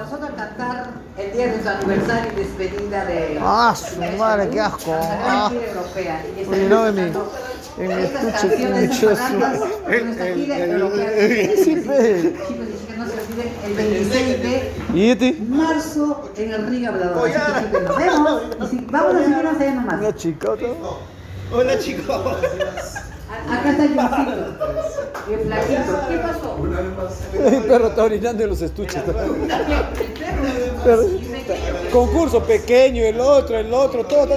Nosotros cantar el día de su aniversario y despedida de... Su madre, qué asco. La gira europea. Y que Uy, no, en mi estuche, en mi chozo. Sí, fe. Chicos, y que no se olviden, el 26 de ¿Y este? marzo en el Ring Hablador. Así que nos vemos. Y si, vámonos y nos vemos nomás. Una chicota. Hola chicos. Acá está el Johncito. El flaquito. ¿Qué pasó? El perro está orinando en los estuches. Pero, concurso pequeño, el otro, todo.